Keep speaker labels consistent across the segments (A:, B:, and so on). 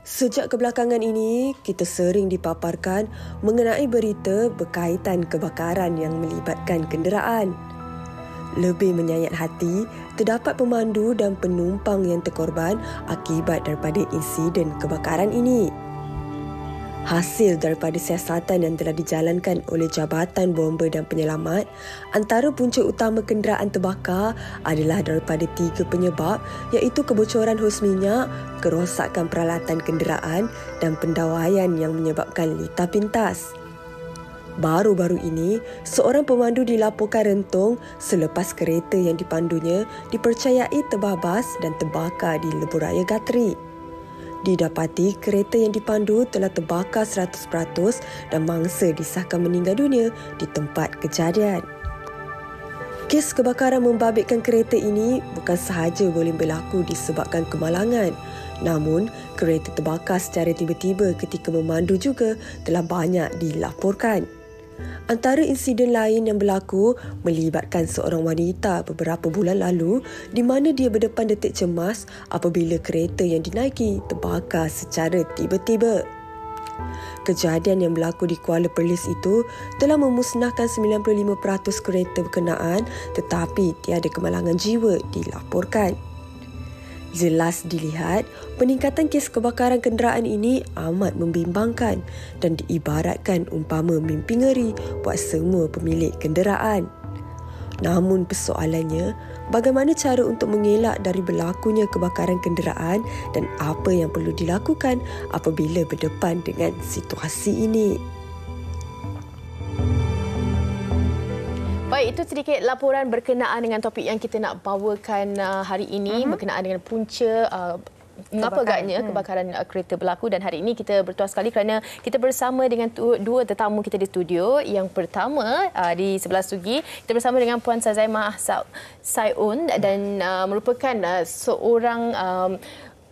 A: Sejak kebelakangan ini, kita sering dipaparkan mengenai berita berkaitan kebakaran yang melibatkan kenderaan. Lebih menyayat hati, terdapat pemandu dan penumpang yang terkorban akibat daripada insiden kebakaran ini. Hasil daripada siasatan yang telah dijalankan oleh Jabatan Bomba dan Penyelamat, antara punca utama kenderaan terbakar adalah daripada 3 penyebab iaitu kebocoran hos minyak, kerosakan peralatan kenderaan dan pendawaian yang menyebabkan litar pintas. Baru-baru ini, seorang pemandu dilaporkan rentung selepas kereta yang dipandunya dipercayai terbabas dan terbakar di Lebuhraya Gatri. Didapati kereta yang dipandu telah terbakar 100% dan mangsa disahkan meninggal dunia di tempat kejadian. Kes kebakaran membabitkan kereta ini bukan sahaja boleh berlaku disebabkan kemalangan, namun kereta terbakar secara tiba-tiba ketika memandu juga telah banyak dilaporkan. Antara insiden lain yang berlaku melibatkan seorang wanita beberapa bulan lalu di mana dia berdepan detik cemas apabila kereta yang dinaiki terbakar secara tiba-tiba. Kejadian yang berlaku di Kuala Perlis itu telah memusnahkan 95% kereta berkenaan tetapi tiada kemalangan jiwa dilaporkan. Jelas dilihat, peningkatan kes kebakaran kenderaan ini amat membimbangkan dan diibaratkan umpama mimpi ngeri buat semua pemilik kenderaan. Namun persoalannya, bagaimana cara untuk mengelak dari berlakunya kebakaran kenderaan dan apa yang perlu dilakukan apabila berdepan dengan situasi ini?
B: Baik, itu sedikit laporan berkenaan dengan topik yang kita nak bawakan hari ini berkenaan dengan punca mengapa agaknya kebakaran kereta berlaku, dan hari ini kita bertuah sekali kerana kita bersama dengan dua tetamu kita di studio. Yang pertama di sebelah segi kita bersama dengan Puan Sazaimah Saiun dan merupakan seorang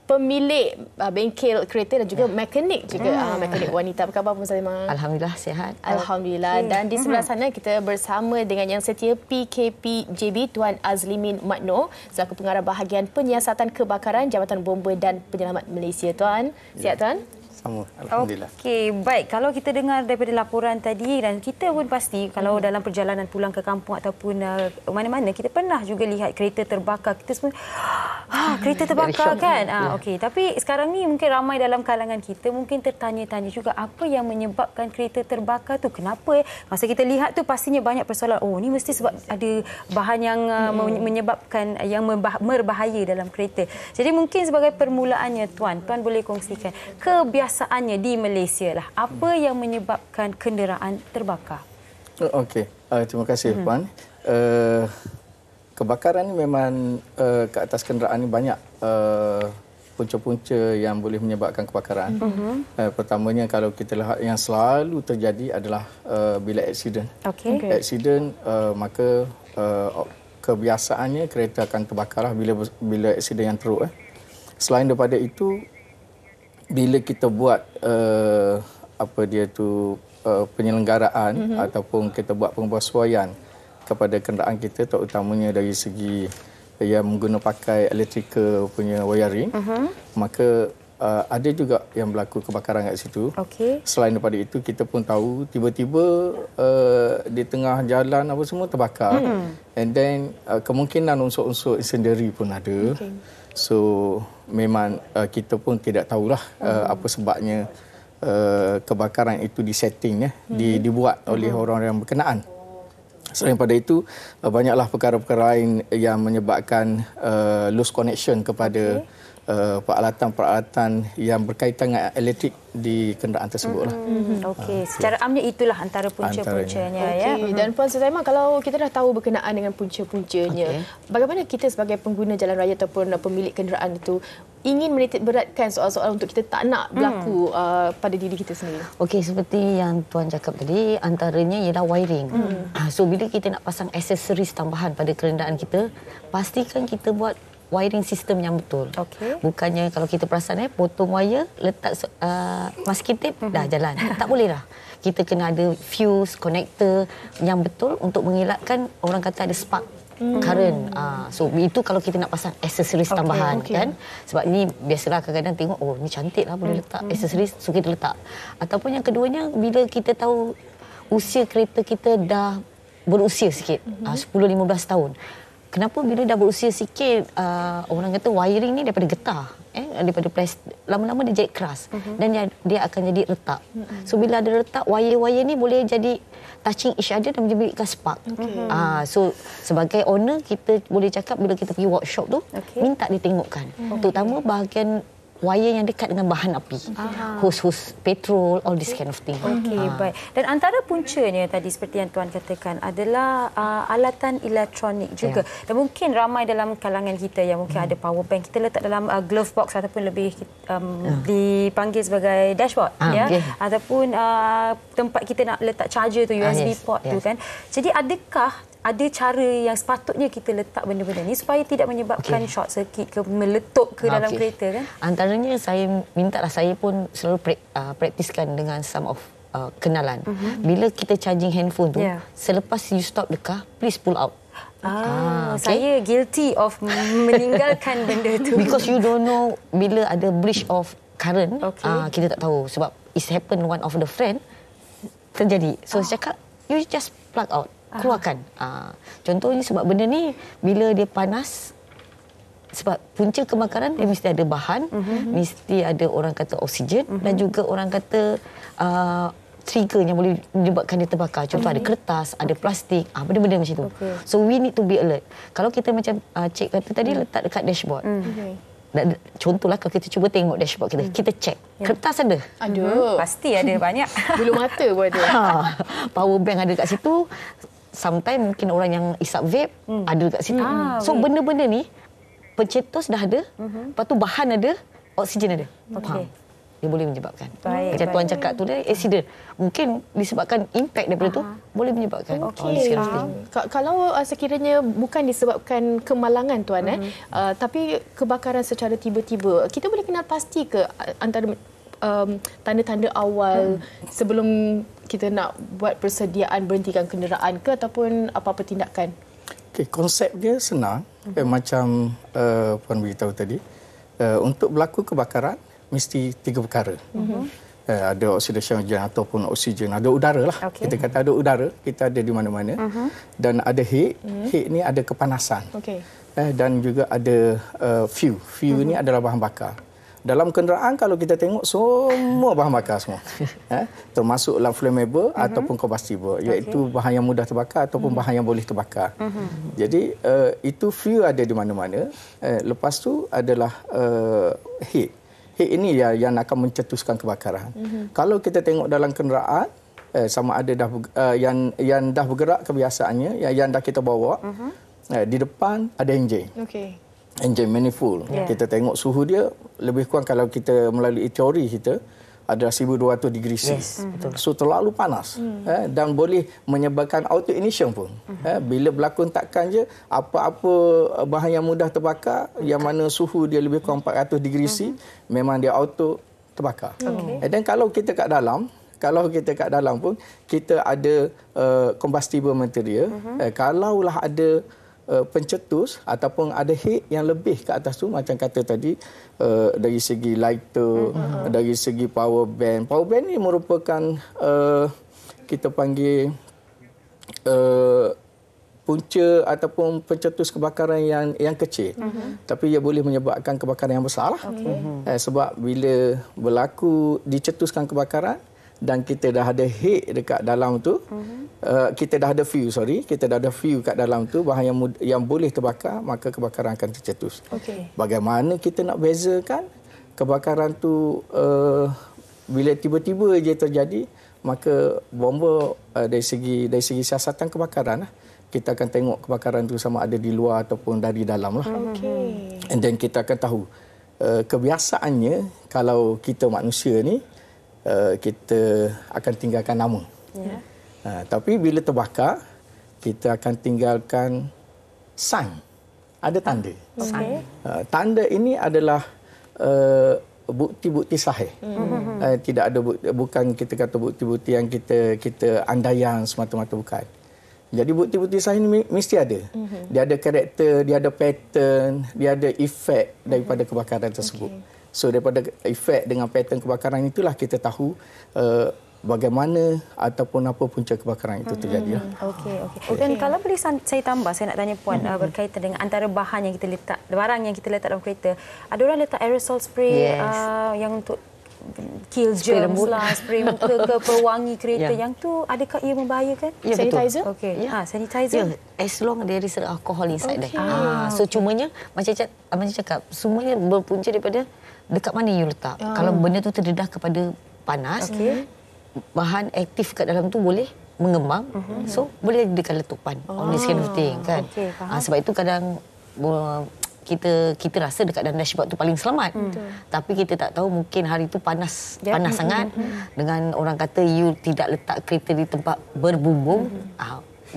B: pemilik bengkel kereta dan juga mekanik juga, mekanik wanita. Apa khabar Puan Sazaimah?
C: Alhamdulillah sihat.
B: Alhamdulillah. Dan di sebelah sana kita bersama dengan yang setia PKPJB Tuan Azlimin Matno selaku pengarah bahagian penyiasatan kebakaran Jabatan Bomba dan Penyelamat Malaysia. Tuan, sihat Tuan?
D: Alhamdulillah.
E: Okey, baik. Kalau kita dengar daripada laporan tadi, dan kita pun pasti kalau dalam perjalanan pulang ke kampung ataupun mana-mana, kita pernah juga lihat kereta terbakar. Kita semua, kereta terbakar kan? Okey, tapi sekarang ni mungkin ramai dalam kalangan kita mungkin tertanya-tanya juga apa yang menyebabkan kereta terbakar tu. Kenapa? Masa kita lihat tu pastinya banyak persoalan. Oh, ni mesti sebab ada bahan yang menyebabkan yang berbahaya dalam kereta. Jadi mungkin sebagai permulaannya Tuan boleh kongsikan kebiasaannya di Malaysia lah. Apa yang menyebabkan kenderaan terbakar?
D: Okey, terima kasih Puan. Kebakaran ni memang ke atas kenderaan ni banyak punca-punca yang boleh menyebabkan kebakaran. Pertamanya kalau kita lihat yang selalu terjadi adalah bila aksiden. Aksiden maka kebiasaannya kereta akan terbakarlah bila aksiden yang teruk. Selain daripada itu, bila kita buat penyelenggaraan ataupun kita buat pengesuaian kepada kenderaan kita, terutamanya dari segi yang menggunakan pakai electrical punya wiring, maka ada juga yang berlaku kebakaran kat situ. Selain daripada itu, kita pun tahu tiba-tiba di tengah jalan apa semua terbakar, and then kemungkinan unsur-unsur incendiary pun ada. So memang kita pun tidak tahulah apa sebabnya kebakaran itu disetting dibuat oleh orang yang berkenaan. Selain daripada itu, banyaklah perkara-perkara lain yang menyebabkan loose connection kepada peralatan-peralatan yang berkaitan dengan elektrik di kenderaan tersebut.
E: Okey, secara amnya itulah antara punca-puncanya.
B: Dan Puan Sazaimah, kalau kita dah tahu berkenaan dengan punca-puncanya, bagaimana kita sebagai pengguna jalan raya ataupun pemilik kenderaan itu ingin menitik beratkan soal-soal untuk kita tak nak berlaku pada diri kita sendiri?
C: Okey, seperti yang Tuan cakap tadi, antaranya ialah wiring. So bila kita nak pasang aksesoris tambahan pada kenderaan kita, pastikan kita buat wiring sistem yang betul. Bukannya kalau kita perasan potong wire, letak masking tape, dah jalan. Tak boleh dah. Kita kena ada fuse, connector yang betul untuk mengelakkan orang kata ada spark current. So itu kalau kita nak pasang aksesoris tambahan kan. Sebab ni biasalah kadang-kadang tengok ni cantik lah boleh letak aksesoris, so kita letak. Ataupun yang keduanya bila kita tahu usia kereta kita dah berusia sikit, 10-15 tahun. Kenapa bila dah berusia sikit orang kata wiring ni daripada getah, daripada plastik, lama-lama dia jadi keras dan dia akan jadi retak. So bila ada retak, wire-wire ni boleh jadi touching each other dan menyebabkan spark. So sebagai owner kita boleh cakap bila kita pergi workshop tu minta ditengokkan, terutama bahagian wire yang dekat dengan bahan api, hos petrol, all this kind of thing.
E: Baik. Dan antara puncanya tadi seperti yang Tuan katakan adalah alatan elektronik juga. Dan mungkin ramai dalam kalangan kita yang mungkin ada power bank kita letak dalam glove box ataupun lebih dipanggil sebagai dashboard, ataupun tempat kita nak letak charger tu, USB port tu kan. Jadi adakah ada cara yang sepatutnya kita letak benda-benda ni supaya tidak menyebabkan short circuit ke meletup ke dalam kereta kan?
C: Antaranya saya mintalah, saya pun selalu praktiskan dengan some of kenalan. Bila kita charging handphone tu, selepas you stop the car, please pull out.
E: Saya guilty of meninggalkan benda tu.
C: Because you don't know bila ada breach of current, kita tak tahu. Sebab it's happen one of the friend terjadi. So saya cakap, you just plug out. Keluarkan. Contohnya sebab benda ni bila dia panas, sebab punca kebakaran dia mesti ada bahan, mesti ada orang kata oksigen dan juga orang kata trigger yang boleh menyebabkan dia terbakar. Contoh ada kertas, ada plastik, benda-benda macam tu. So we need to be alert. Kalau kita macam cik kata tadi letak dekat dashboard. Contohlah kalau kita cuba tengok dashboard kita cek. Kertas ada?
B: Ada.
E: Pasti ada banyak.
B: Bulu mata pun ada.
C: Power bank ada kat situ. Sometimes mungkin orang yang isap vape ada dekat situ. So benda-benda ni pencetus dah ada, lepas tu bahan ada, oksigen ada. Dia boleh menyebabkan. Macam Tuan cakap tu dia accident. Mungkin disebabkan impact daripada tu boleh menyebabkan.
B: Kalau sekiranya bukan disebabkan kemalangan Tuan tapi kebakaran secara tiba-tiba, kita boleh kenal pasti ke antara tanda-tanda awal sebelum kita nak buat persediaan berhentikan kenderaan ke ataupun apa-apa tindakan?
D: Konsep dia senang. Macam Puan beritahu tadi, untuk berlaku kebakaran mesti 3 perkara. Ada oxidation ataupun oksigen, ada udara lah. Kita kata ada udara, kita ada di mana-mana. Dan ada heat. Heat ni ada kepanasan. Dan juga ada fuel. Fuel ni adalah bahan bakar. Dalam kenderaan kalau kita tengok semua bahan bakar semua. Termasuklah flammable ataupun combustible, iaitu bahan yang mudah terbakar ataupun bahan yang boleh terbakar. Jadi itu fuel ada di mana-mana. Lepas tu adalah heat. Heat ini yang akan mencetuskan kebakaran. Kalau kita tengok dalam kenderaan, sama ada yang dah bergerak kebiasaannya, yang dah kita bawa, di depan ada enjin. Engine manifold. Kita tengok suhu dia lebih kurang kalau kita melalui teori kita adalah 1200 degree C. So terlalu panas dan boleh menyebabkan auto ignition pun. Bila berlakon takkan je apa-apa bahan yang mudah terbakar yang mana suhu dia lebih kurang 400 degree C memang dia auto terbakar. Dan kalau kita kat dalam pun kita ada combustible material, kalaulah ada pencetus ataupun ada heat yang lebih ke atas tu, macam kata tadi dari segi lighter, dari segi power bank. Power bank ni merupakan kita panggil punca ataupun pencetus kebakaran yang kecil. Tapi ia boleh menyebabkan kebakaran yang besar lah. Sebab bila berlaku dicetuskan kebakaran dan kita dah ada heat dekat dalam tu, kita dah ada fuel kat dalam tu, bahan yang boleh terbakar, maka kebakaran akan tercetus. Bagaimana kita nak bezakan kebakaran tu bila tiba-tiba je terjadi, maka bomba dari segi siasatan kebakaran lah, kita akan tengok kebakaran tu sama ada di luar ataupun dari dalam lah. And then kita akan tahu kebiasaannya kalau kita manusia ni kita akan tinggalkan nama. Tapi bila terbakar, kita akan tinggalkan sign. Ada tanda. Tanda ini adalah bukti-bukti sahih. Tidak ada bukan kita kata bukti-bukti yang kita andaian semata-mata, bukan. Jadi bukti-bukti sahih ni mesti ada. Dia ada karakter, dia ada pattern, dia ada efek daripada kebakaran tersebut. So daripada efek dengan pattern kebakaran itulah kita tahu bagaimana ataupun apa punca kebakaran itu terjadi.
E: Okey. Dan kalau boleh saya tambah, saya nak tanya Puan berkaitan dengan antara bahan yang kita letak, barang yang kita letak dalam kereta. Ada orang letak aerosol spray yang untuk kill germs lah, spray muka ke pewangi kereta. Yang tu adakah ia membahayakan?
B: Sanitizer?
E: Okey. Sanitizer.
C: As long there is alcohol inside there. So cumanya macam cakap, semuanya berpunca daripada dekat mana you letak. Kalau benda tu terdedah kepada panas, bahan aktif kat dalam tu boleh mengembang. So boleh jadikan letupan. All this kind of thing kan. Sebab itu kadang kita rasa dekat dalam dashboard tu paling selamat. Tapi kita tak tahu mungkin hari tu panas sangat. Dengan orang kata you tidak letak kereta di tempat berbumbung,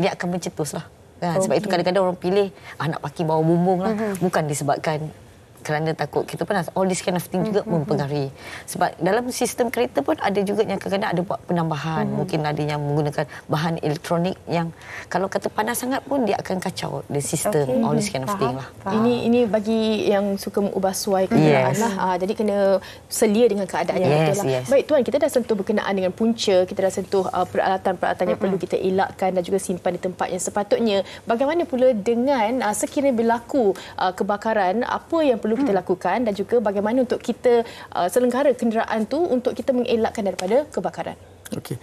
C: dia akan mencetuslah. Kan? Sebab itu kadang-kadang orang pilih nak parking bawah bumbung lah. Bukan disebabkan kerana takut kita panas. All this kind of thing juga mempengaruhi. Sebab dalam sistem kereta pun ada juga yang kadang-kadang ada buat penambahan. Mungkin ada yang menggunakan bahan elektronik yang kalau kata panas sangat pun dia akan kacau the system. All this kind of thing lah.
B: Ini bagi yang suka mengubah suai kenderaan lah. Jadi kena selia dengan keadaan yang betul lah. Baik Tuan, kita dah sentuh berkenaan dengan punca, kita dah sentuh peralatan-peralatan yang perlu kita elakkan dan juga simpan di tempat yang sepatutnya. Bagaimana pula dengan sekiranya berlaku kebakaran, apa yang perlu kita lakukan dan juga bagaimana untuk kita selenggara kenderaan tu untuk kita mengelakkan daripada kebakaran?
D: Okey.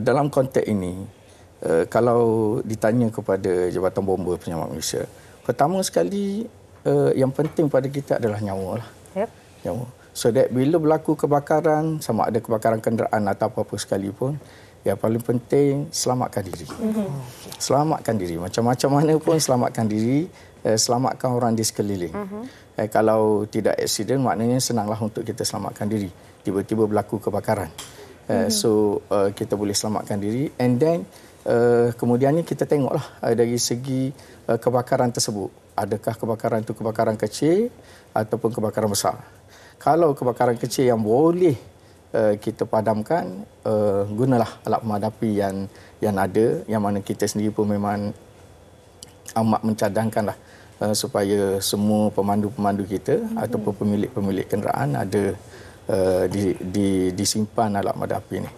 D: Dalam konteks ini, kalau ditanya kepada Jabatan Bomba Penyelamat Malaysia, pertama sekali yang penting pada kita adalah nyawa lah. Nyawa. So that bila berlaku kebakaran, sama ada kebakaran kenderaan atau apa-apa sekalipun, yang paling penting selamatkan diri. Selamatkan diri. Macam-macam mana pun selamatkan diri, selamatkan orang di sekeliling. Kalau tidak aksiden, maknanya senanglah untuk kita selamatkan diri. Tiba-tiba berlaku kebakaran. So kita boleh selamatkan diri, and then kemudiannya kita tengoklah dari segi kebakaran tersebut. Adakah kebakaran itu kebakaran kecil ataupun kebakaran besar. Kalau kebakaran kecil yang boleh kita padamkan, gunalah alat pemadam api yang ada, yang mana kita sendiri pun memang amat mencadangkanlah supaya semua pemandu-pemandu kita ataupun pemilik-pemilik kenderaan ada disimpan alat pemadam api ini.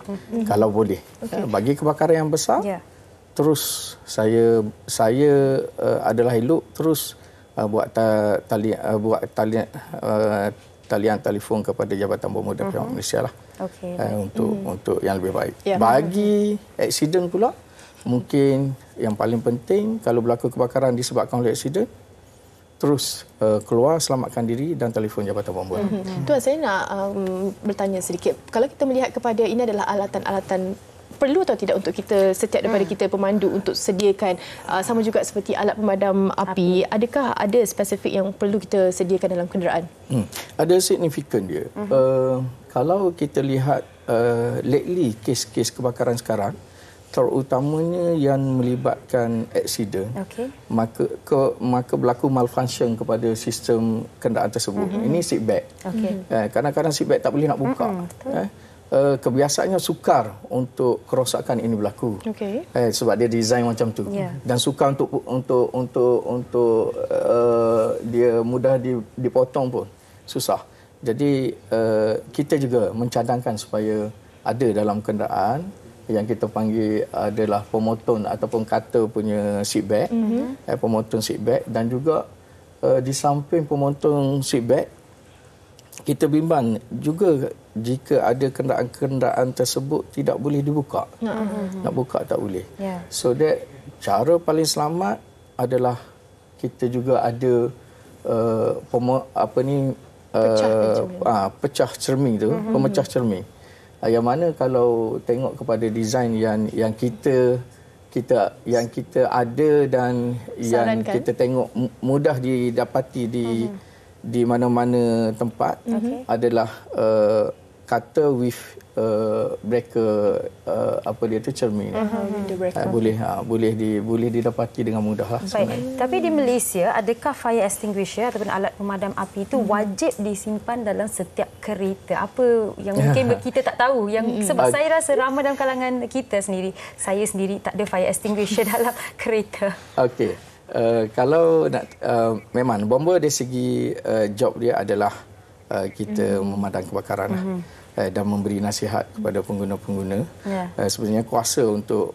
D: Kalau boleh. Bagi kebakaran yang besar, terus saya adalah elok terus buat talian telefon kepada Jabatan Bomba dan Penyelamat Malaysia lah. Untuk yang lebih baik. Bagi aksiden pula, mungkin yang paling penting kalau berlaku kebakaran disebabkan oleh aksiden, terus keluar, selamatkan diri dan telefon Jabatan Bomba.
B: Tuan, saya nak bertanya sedikit. Kalau kita melihat kepada ini adalah alatan-alatan perlu atau tidak untuk kita, setiap daripada kita pemandu untuk sediakan, sama juga seperti alat pemadam api, adakah ada spesifik yang perlu kita sediakan dalam kenderaan?
D: Ada signifikan dia. Kalau kita lihat lately kes-kes kebakaran sekarang, terutamanya yang melibatkan aksiden, maka berlaku malfunction kepada sistem kenderaan tersebut. Ini seatbelt. Kadang-kadang seatbelt tak boleh nak buka. Kebiasaannya sukar untuk kerosakan ini berlaku. Sebab dia design macam tu. Dan sukar untuk dia mudah dipotong pun susah. Jadi kita juga mencadangkan supaya ada dalam kenderaan yang kita panggil adalah pemoton ataupun cutter punya seatbelt, pemoton seatbelt, dan juga di samping pemoton seatbelt kita bimbang juga jika ada kenderaan-kenderaan tersebut tidak boleh dibuka. Nak buka tak boleh. So that cara paling selamat adalah kita juga ada pecah cermin tu, pemecah cermin. Yang mana kalau tengok kepada desain yang kita ada dan yang kita tengok mudah didapati di mana-mana tempat adalah cutter with breaker apa dia tu cermin. Boleh didapati dengan mudah lah.
E: Baik. Tapi di Malaysia, adakah fire extinguisher ataupun alat pemadam api itu wajib disimpan dalam setiap kereta? Apa yang mungkin kita tak tahu? Sebab saya rasa ramai dalam kalangan kita sendiri, saya sendiri tak ada fire extinguisher dalam kereta.
D: Okey. Kalau nak memang bomba dari segi job dia adalah kita memadam kebakaran dan memberi nasihat kepada pengguna-pengguna. Sebenarnya kuasa untuk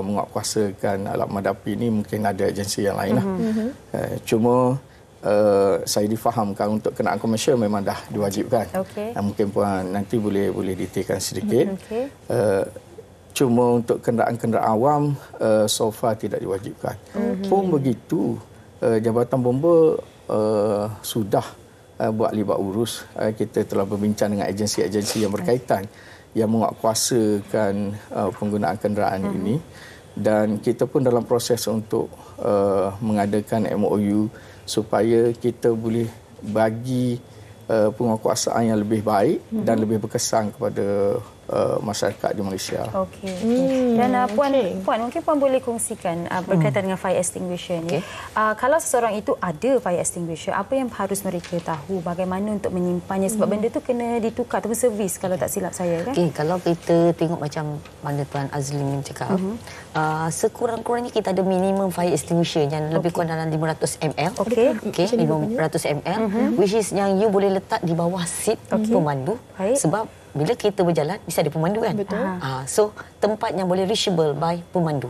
D: menguatkuasakan alat pemadam api ini mungkin ada agensi yang lain lah. Cuma saya difahamkan untuk kenderaan komersial memang dah diwajibkan. Mungkin Puan nanti boleh detailkan sedikit. Cuma untuk kenderaan-kenderaan awam so far tidak diwajibkan. Pun begitu, Jabatan Bomba sudah buat libat urus. Kita telah berbincang dengan agensi-agensi yang berkaitan yang menguatkuasakan penggunaan kenderaan ini, dan kita pun dalam proses untuk mengadakan MOU supaya kita boleh bagi penguatkuasaan yang lebih baik dan lebih berkesan kepada masyarakat di Malaysia.
E: Dan Puan mungkin Puan boleh kongsikan berkaitan dengan fire extinguisher ni. Kalau seseorang itu ada fire extinguisher, apa yang harus mereka tahu? Bagaimana untuk menyimpannya? Sebab benda tu kena ditukar ataupun servis kalau tak silap saya, kan?
C: Kalau kita tengok macam mana Tuan Azlin cakap, sekurang-kurangnya kita ada minimum fire extinguisher yang lebih kurang dalam 500 ml. 500 ml, which is yang you boleh letak di bawah seat pemandu. Sebab bila kita berjalan, bisa ada pemandu, kan?
B: Betul.
C: So, tempat yang boleh reachable by pemandu.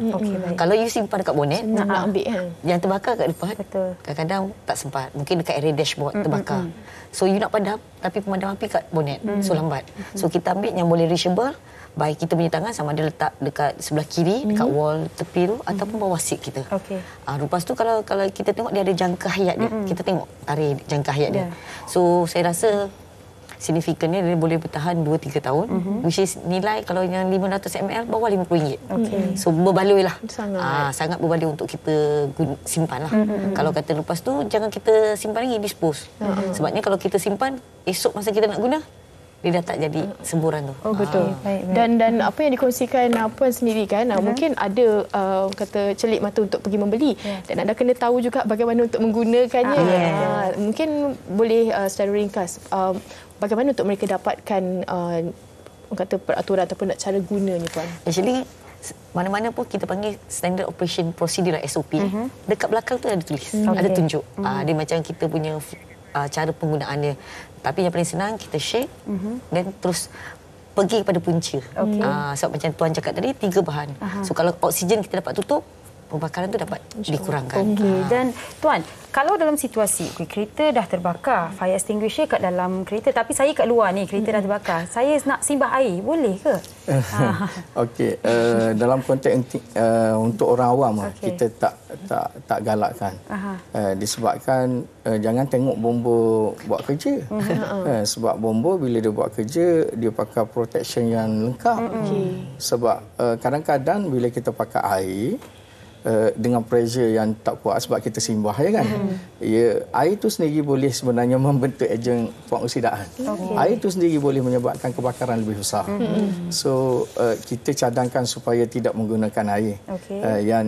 C: Kalau you simpan dekat bonet,
B: nak ambil, kan?
C: Yang terbakar kat depan, kadang-kadang tak sempat. Mungkin dekat area dashboard terbakar. So, you nak padam, tapi pemadam api kat bonet. So, lambat. So, kita ambil yang boleh reachable by kita punya tangan, sama ada letak dekat sebelah kiri, dekat wall tepi tu, ataupun bawah seat kita. Lepas tu, kalau kita tengok dia ada jangka hayat dia, kita tengok area jangka hayat dia. So, saya rasa signifikannya dia boleh bertahan 2-3 tahun, which is nilai kalau yang 500 ml bawah RM50. So berbaloi lah. Sangat berbaloi untuk kita simpan lah. Kalau kata lepas tu, jangan kita simpan lagi, dispose. Sebabnya kalau kita simpan, esok masa kita nak guna, dia dah tak jadi semburan tu.
B: Betul. Dan apa yang dikongsikan Puan sendiri, kan, mungkin ada kata celik mata untuk pergi membeli, dan anda kena tahu juga bagaimana untuk menggunakannya. Mungkin boleh secara ringkas, bagaimana untuk mereka dapatkan kata peraturan ataupun cara gunanya, Puan?
C: Actually, mana-mana pun kita panggil Standard Operation Procedure, SOP. Dekat belakang tu ada tulis, ada tunjuk. Dia macam kita punya cara penggunaannya. Tapi yang paling senang, kita shake dan terus pergi kepada punca. Sebab macam Tuan cakap tadi, 3 bahan. So kalau oksigen kita dapat tutup, pembakaran tu dapat dikurangkan.
E: Dan Tuan, kalau dalam situasi kereta dah terbakar, fire extinguisher kat dalam kereta, tapi saya kat luar ni, kereta dah terbakar, saya nak simbah air, boleh ke?
D: Dalam konteks untuk orang awam, kita tak galakkan. Disebabkan jangan tengok bomba buat kerja. Sebab bomba bila dia buat kerja, dia pakai protection yang lengkap. Sebab kadang-kadang bila kita pakai air dengan pressure yang tak kuat sebab kita simbah, ya kan? Air itu sendiri boleh sebenarnya membentuk ejen pengoksidaan. Air itu sendiri boleh menyebabkan kebakaran lebih besar. So kita cadangkan supaya tidak menggunakan air.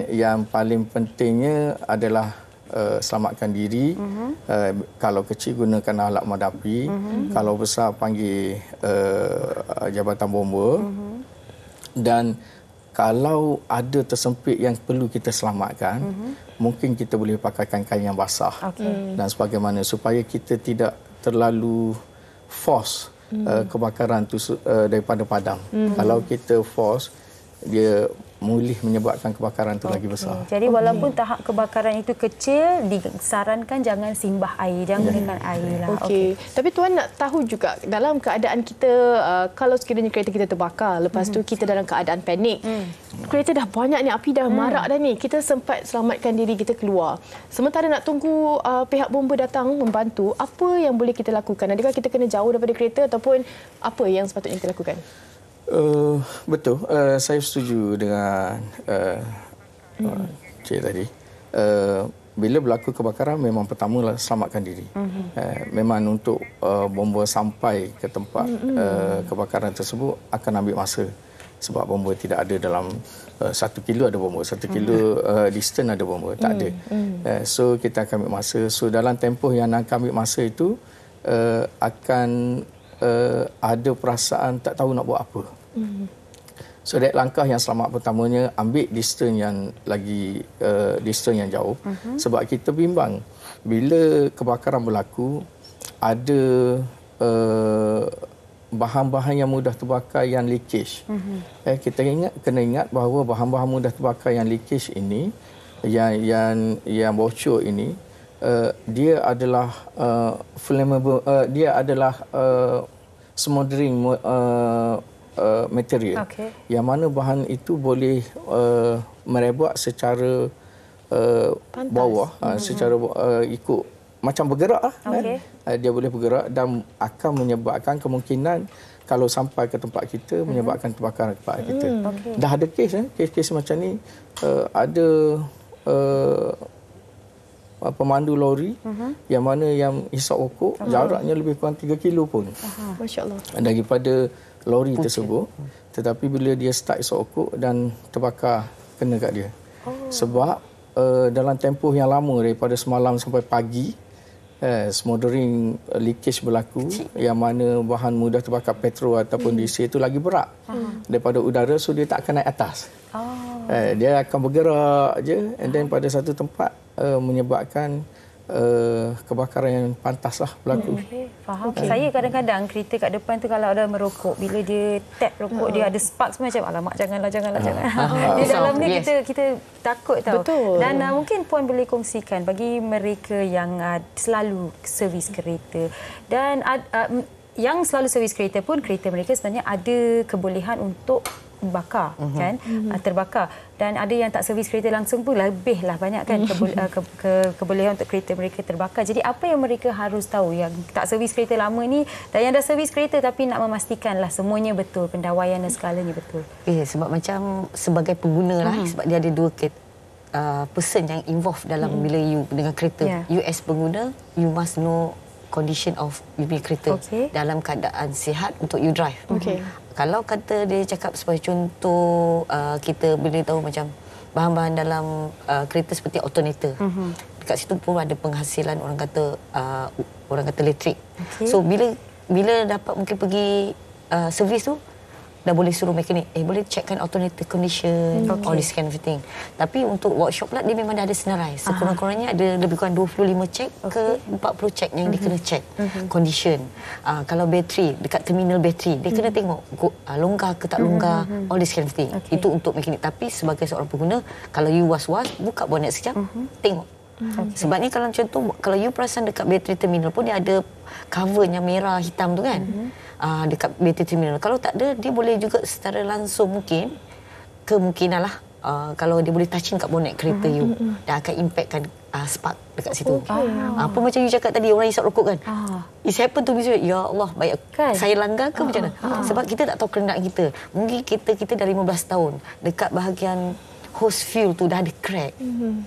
D: Yang paling pentingnya adalah selamatkan diri. Kalau kecil, gunakan alat pemadam api. Kalau besar, panggil Jabatan Bomba. Dan kalau ada tersempit yang perlu kita selamatkan, mungkin kita boleh pakaikan kain yang basah dan sebagaimana, supaya kita tidak terlalu force kebakaran tu daripada padam. Kalau kita force, dia boleh menyebabkan kebakaran itu lagi besar.
E: Jadi walaupun tahap kebakaran itu kecil, disarankan jangan simbah air, jangan gunakan air lah.
B: Tapi Tuan nak tahu juga, dalam keadaan kita, kalau sekiranya kereta kita terbakar, lepas tu kita dalam keadaan panik, kereta dah banyak ni, api dah marak dah ni, kita sempat selamatkan diri kita keluar. Sementara nak tunggu pihak bomba datang membantu, apa yang boleh kita lakukan? Adakah kita kena jauh daripada kereta ataupun apa yang sepatutnya kita lakukan?
D: Betul, saya setuju dengan Cik tadi. bila berlaku kebakaran memang pertamalah selamatkan diri. Memang untuk bomba sampai ke tempat kebakaran tersebut akan ambil masa. Sebab bomba tidak ada dalam 1 kilo ada bomba, 1 kilo distance ada bomba, tak ada. So kita akan ambil masa. So dalam tempoh yang akan ambil masa itu akan ada perasaan tak tahu nak buat apa. So langkah yang selamat pertamanya ambil distance yang lagi distance yang jauh. Sebab kita bimbang bila kebakaran berlaku ada bahan-bahan yang mudah terbakar yang leakage. Kita kena ingat bahawa bahan-bahan mudah terbakar yang leakage ini, yang bocor ini, dia adalah flammable, dia adalah smoldering material. Yang mana bahan itu boleh merebak secara bawah, secara ikut macam bergerak kan? Dia boleh bergerak dan akan menyebabkan kemungkinan kalau sampai ke tempat kita menyebabkan kebakaran tempat kita. Dah ada kes macam ni, ada pemandu lori yang mana yang hisap rokok jaraknya lebih kurang 3 kilo pun.
B: Masya-Allah.
D: Daripada lori tersebut, tetapi bila dia start hisap rokok dan terbakar kena kat dia. Sebab dalam tempoh yang lama daripada semalam sampai pagi, smoldering leakage berlaku yang mana bahan mudah terbakar petrol ataupun diesel itu lagi berat daripada udara, so dia tak akan naik atas. Dia akan bergerak je and then pada satu tempat menyebabkan kebakaran yang pantaslah berlaku.
E: Faham. Saya kadang-kadang kereta kat depan tu kalau ada merokok, bila dia tap rokok dia ada spark semua macam alamak jangan. Di dalam ni kita takut tau.
B: Betul.
E: Dan mungkin Puan boleh kongsikan bagi mereka yang selalu servis kereta dan yang selalu servis kereta pun kereta mereka sebenarnya ada kebolehan untuk bakar kan, terbakar, dan ada yang tak servis kereta langsung pun lebihlah banyak kan kebolehan untuk kereta mereka terbakar. Jadi apa yang mereka harus tahu yang tak servis kereta lama ni dan yang dah servis kereta tapi nak memastikanlah semuanya betul, pendawaian dan segalanya betul.
C: Sebab macam sebagai pengguna lah, sebab dia ada dua person yang involved dalam bila you dengan kereta. You as pengguna, you must know condition of you punya kereta dalam keadaan sihat untuk you drive. Kalau kata dia cakap sebagai contoh, kita boleh tahu macam bahan-bahan dalam kereta seperti alternator. Dekat situ pun ada penghasilan orang kata elektrik. So bila dapat mungkin pergi servis tu, dah boleh suruh mekanik, boleh checkkan alternator condition, all this kind of thing. Tapi untuk workshop pula, dia memang dah ada senarai. Sekurang-kurangnya ada lebih kurang 25 check ke 40 check yang dia kena check. Condition. Kalau bateri, dekat terminal bateri, dia kena tengok longgar ke tak longgar, all this kind of thing. Itu untuk mekanik. Tapi sebagai seorang pengguna, kalau you was-was, buka bonnet sekejap, tengok. Sebabnya kalau contoh, kalau you perasan dekat bateri terminal pun dia ada cover yang merah hitam tu kan, dekat bateri terminal. Kalau tak ada, dia boleh juga secara langsung kemungkinan lah kalau dia boleh touching kat bonet kereta you dan akan impactkan spark dekat situ. Apa macam you cakap tadi, orang hisap rokok kan, it's happen to be so, ya Allah, baik saya langgar ke macam mana? Sebab kita tak tahu kenderaan kita. Mungkin kita dah 15 tahun dekat bahagian hose fuel tu dah ada crack,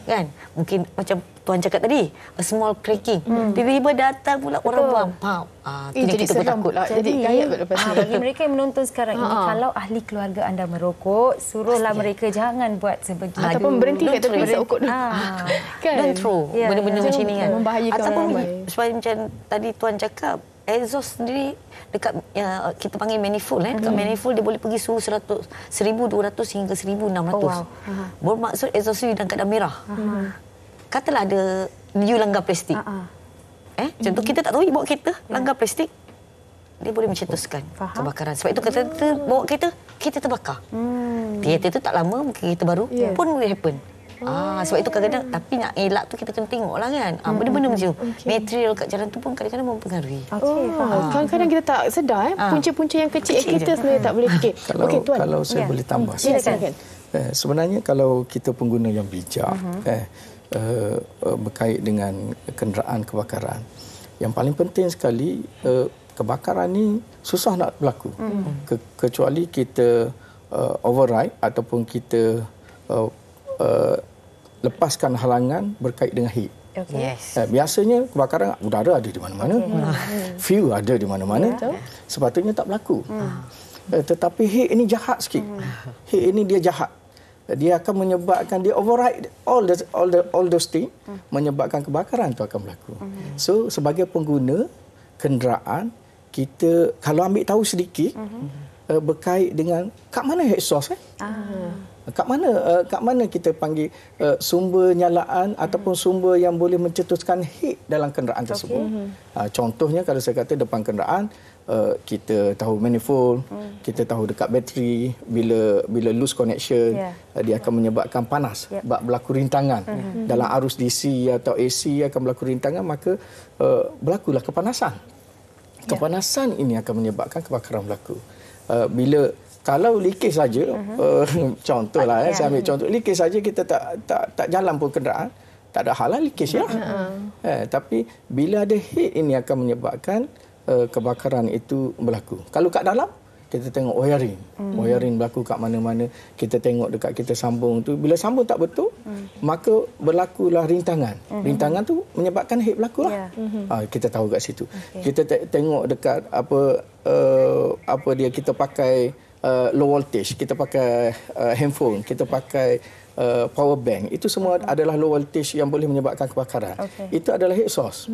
C: kan? Mungkin macam Tuan cakap tadi, a small cracking. Tiba-tiba datang pula orang buang, pam.
B: Jadi kita takut lah. Jadi gayat lepas ni.
E: Bagi mereka yang menonton sekarang ini, kalau ahli keluarga anda merokok, suruhlah mereka jangan buat sebegini.
B: Ataupun berhenti kat tepi hisap rokok dulu.
C: Kan? Don't throw benda-benda macam ni kan.
B: Membahayakan
C: ataupun
B: orang lain.
C: supaya macam tadi Tuan cakap, exhaust sendiri dekat kita panggil manifold kan. Dekat manifold dia boleh pergi suhu 1200 hingga 1600. Bermaksud exhaust dalam keadaan merah. Katalah ada you langgar plastik. Contoh kita tak tahu you bawa kereta langgar plastik, dia boleh mencetuskan kebakaran. Sebab itu kita bawa kereta, kita terbakar. Kereta itu tak lama, mungkin kereta baru pun boleh happen. Sebab itu kadang-kadang, tapi nak elak tu kita kena tengoklah kan. Benda-benda macam tu. Material kat jalan tu pun kadang-kadang mempengaruhi.
B: Kadang-kadang kita tak sedar punca-punca yang kecil kita sebenarnya tak boleh fikir.
D: Kalau saya boleh tambah sikit. Sebenarnya kalau kita pengguna yang bijak, berkait dengan kenderaan kebakaran, yang paling penting sekali, kebakaran ni susah nak berlaku. Kecuali kita override ataupun kita lepaskan halangan berkait dengan heat.
B: Okay.
D: Biasanya kebakaran udara ada di mana-mana. Fuel ada di mana-mana. Sepatutnya tak berlaku. Tetapi heat ini jahat sikit. Heat ini dia jahat. Dia akan menyebabkan, dia override all those things, menyebabkan kebakaran itu akan berlaku. So sebagai pengguna kenderaan, kita kalau ambil tahu sedikit berkait dengan kat mana head source kat mana kita panggil sumber nyalaan ataupun sumber yang boleh mencetuskan heat dalam kenderaan tersebut. Contohnya kalau saya kata depan kenderaan, kita tahu manifold, kita tahu dekat bateri, bila loose connection, dia akan menyebabkan panas, berlaku rintangan. Dalam arus DC atau AC akan berlaku rintangan, maka berlakulah kepanasan. Kepanasan ini akan menyebabkan kebakaran berlaku. Kalau leakage saja, contohlah saya ambil contoh, leakage saja kita tak jalan pun kenderaan, tak ada hal lah leakage ya. Tapi bila ada heat ini akan menyebabkan kebakaran itu berlaku. Kalau kat dalam, kita tengok wiring. Wiring berlaku kat mana-mana. Kita tengok dekat kita sambung tu. Bila sambung tak betul, maka berlakulah rintangan. Rintangan tu menyebabkan heat berlakulah. Kita tahu kat situ. Kita tengok dekat kita pakai low voltage, kita pakai handphone, kita pakai power bank. Itu semua adalah low voltage yang boleh menyebabkan kebakaran. Itu adalah heat source.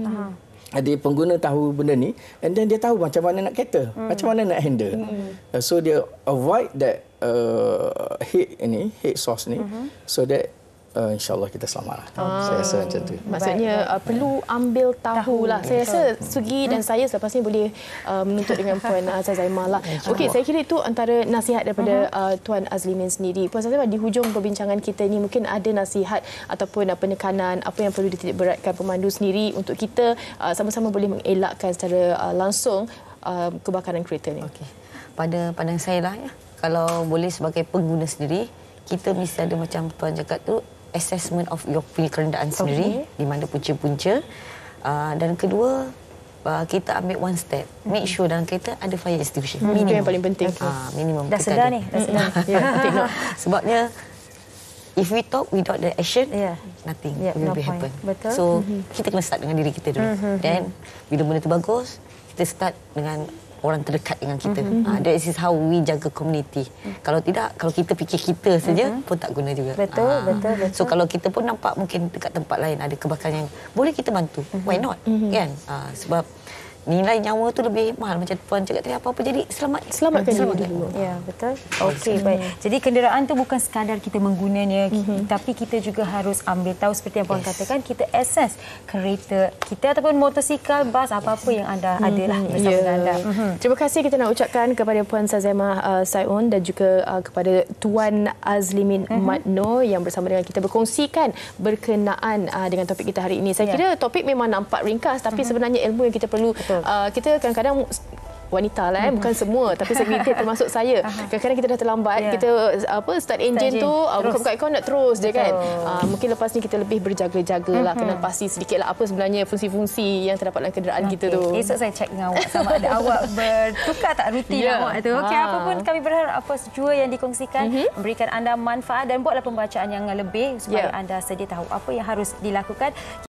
D: Jadi pengguna tahu benda ni, and then dia tahu macam mana nak cater, macam mana nak handle. So dia avoid that heat source ni, so that insyaAllah kita selamat. Saya rasa macam tu.
B: Maksudnya perlu ambil tahulah. Saya rasa Sugi dan saya selepas ni boleh menuntut dengan Puan Zaimah lah. Okey, saya kira itu antara nasihat daripada Tuan Azlimin sendiri. Puan Zaimah, di hujung perbincangan kita ni mungkin ada nasihat ataupun penekanan apa yang perlu dititik beratkan pemandu sendiri untuk kita sama-sama boleh mengelakkan secara langsung kebakaran kereta ni.
C: Okey. Pada pandang saya lah ya, kalau boleh sebagai pengguna sendiri, kita mesti ada macam Tuan cakap tu, assessment of your punya kenderaan sendiri, di mana punca-punca. Dan kedua, kita ambil one step. Make sure dalam kereta ada fire extinguisher.
B: Itu yang paling penting.
C: Minimum.
E: Dah sedar ni. Dah sedar.
C: Sebabnya, if we talk without the action, nothing will be happen.
E: Betul.
C: So, kita kena start dengan diri kita dulu. Then, bila benda tu bagus, kita start dengan orang terdekat dengan kita. That is how we jaga community. Kalau tidak, kalau kita fikir kita saja pun tak guna juga.
E: Betul.
C: So kalau kita pun nampak mungkin dekat tempat lain ada kebakaran yang boleh kita bantu. Why not? Kan? Sebab nilai nyawa tu lebih mahal, macam Puan cakap tadi, apa-apa jadi selamatkan dulu.
E: Ya, betul. Okey, baik. Jadi kenderaan tu bukan sekadar kita menggunanya, tapi kita juga harus ambil tahu seperti yang Puan katakan, kita assess kereta kita ataupun motosikal, bas, apa-apa yang anda adalah bersama dengan anda.
B: Terima kasih kita nak ucapkan kepada Puan Zaimah Saiun dan juga kepada Tuan Azlimin Madno yang bersama dengan kita berkongsikan berkenaan dengan topik kita hari ini. Saya kira topik memang nampak ringkas, tapi sebenarnya ilmu yang kita perlu. Kita kadang-kadang wanita lah, bukan semua, tapi segelintir termasuk saya. Kadang-kadang kita dah terlambat, kita start engine tu, buka-buka aircon nak terus je kan. Mungkin lepas ni kita lebih berjaga-jaga lah, kena pasti sedikit lah apa sebenarnya fungsi-fungsi yang terdapat dalam kenderaan kita tu.
E: Esok saya cek dengan awak sama ada awak bertukar tak rutin awak tu. Okey, apa pun kami berharap apa jua yang dikongsikan memberikan anda manfaat dan buatlah pembacaan yang lebih supaya anda sedia tahu apa yang harus dilakukan.